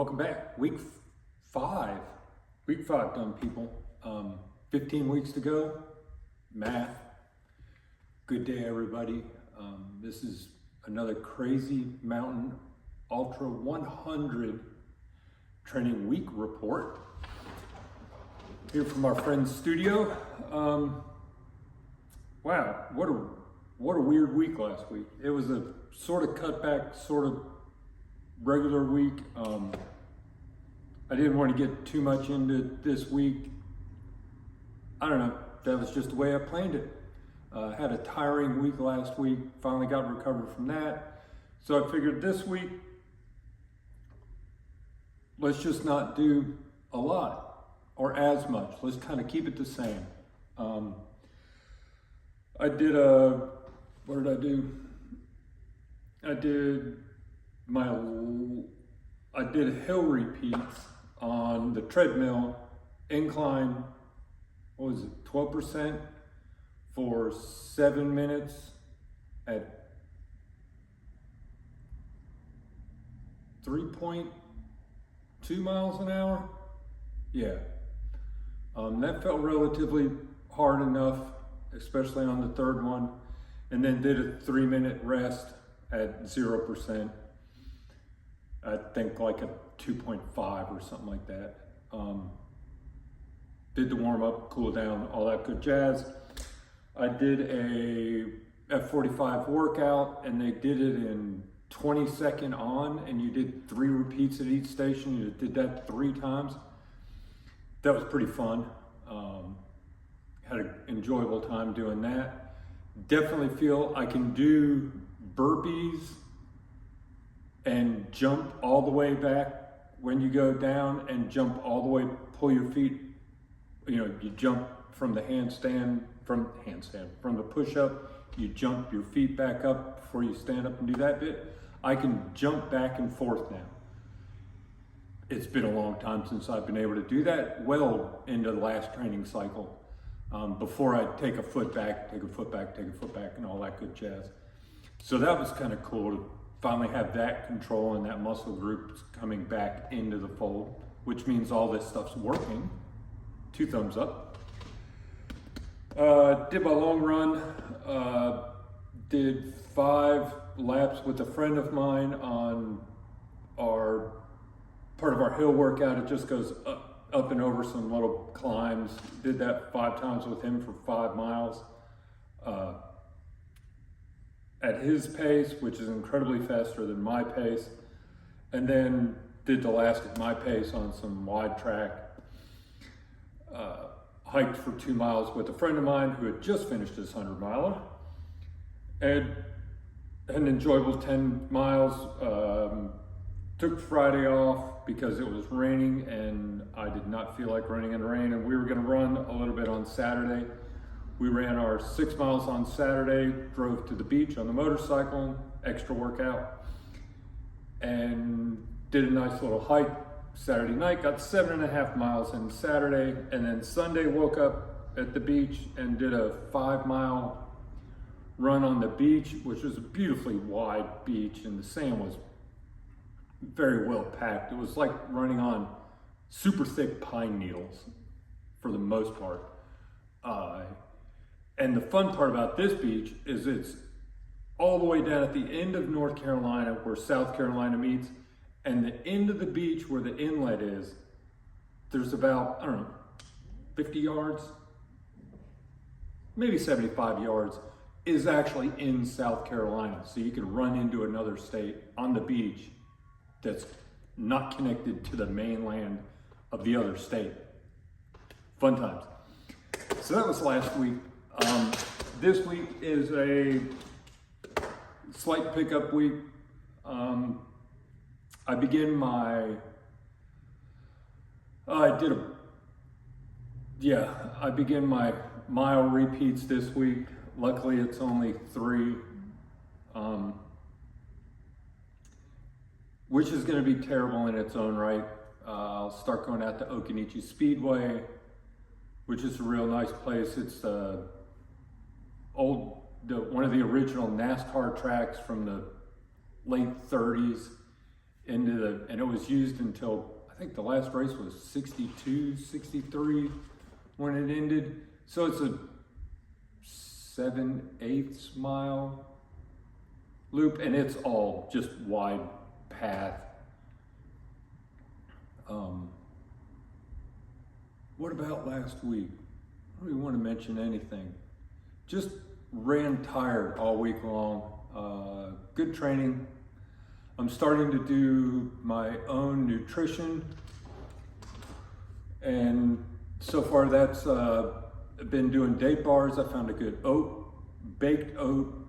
Welcome back. Five. Week five done, people. 15 weeks to go. Math. Good day, everybody. This is another crazy mountain ultra 100 training week report. Here from our friend's studio. Wow, what a weird week last week. It was a sort of cutback, sort of regular week. I didn't want to get too much into this week. I don't know, that was just the way I planned it. Had a tiring week last week, finally got recovered from that. So I figured this week, let's just not do a lot or as much. Let's kind of keep it the same. I did what did I do? I did hill repeats on the treadmill, incline, what was it, 12% for 7 minutes at 3.2 miles an hour. Yeah, that felt relatively hard enough, especially on the third one, and then did a 3-minute rest at 0%. I think like a 2.5 or something like that. Did the warm up, cool down, all that good jazz. I did a F45 workout, and they did it in 20-second on, and you did 3 repeats at each station. You did that 3 times. That was pretty fun. Had an enjoyable time doing that. Definitely feel I can do burpees and jump all the way back when you go down, and jump all the way, pull your feet, you jump from the from the push-up, you jump your feet back up before you stand up and do that bit. I can jump back and forth now. It's been a long time since I've been able to do that, well into the last training cycle. Before I take a foot back, take a foot back, and all that good jazz. So that was kind of cool to finally have that control and that muscle group coming back into the fold, which means all this stuff's working. 2 thumbs up. Did my long run, did 5 laps with a friend of mine on our part of our hill workout. It just goes up and over some little climbs. Did that 5 times with him for 5 miles. At his pace, which is incredibly faster than my pace, and then did the last at my pace on some wide track. Hiked for 2 miles with a friend of mine who had just finished his 100-miler, and an enjoyable 10 miles. Took Friday off because it was raining and I did not feel like running in the rain, and we were going to run a little bit on Saturday. We ran our 6 miles on Saturday, drove to the beach on the motorcycle, extra workout, and did a nice little hike Saturday night. Got 7.5 miles in Saturday, and then Sunday woke up at the beach and did a 5-mile run on the beach, which was a beautifully wide beach, and the sand was very well packed. It was like running on super thick pine needles for the most part. And the fun part about this beach is it's all the way down at the end of North Carolina where South Carolina meets, and the end of the beach where the inlet is, there's about, 50 yards, maybe 75 yards, is actually in South Carolina. So you can run into another state on the beach that's not connected to the mainland of the other state. Fun times. So that was last week. This week is a slight pickup week. I begin my, I begin my mile repeats this week. Luckily it's only 3, which is going to be terrible in its own right. I'll start going out to Occoneechee Speedway, which is a real nice place. It's one of the original NASCAR tracks from the late 30s. and it was used until, I think the last race was 62, 63 when it ended. So it's a 7/8 mile loop, and it's all just wide path. What about last week? I don't really want to mention anything. Just ran tired all week long. Good training. I'm starting to do my own nutrition, and so far that's been doing date bars. I found a good baked oat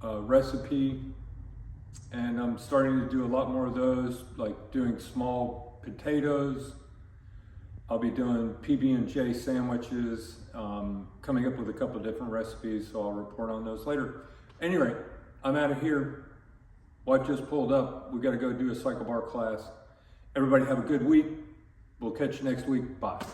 recipe, and I'm starting to do a lot more of those, like doing small potatoes. I'll be doing PB&J sandwiches, coming up with a couple of different recipes, so I'll report on those later. Anyway, I'm out of here. Wife just pulled up. We got to go do a cycle bar class. Everybody have a good week. We'll catch you next week. Bye.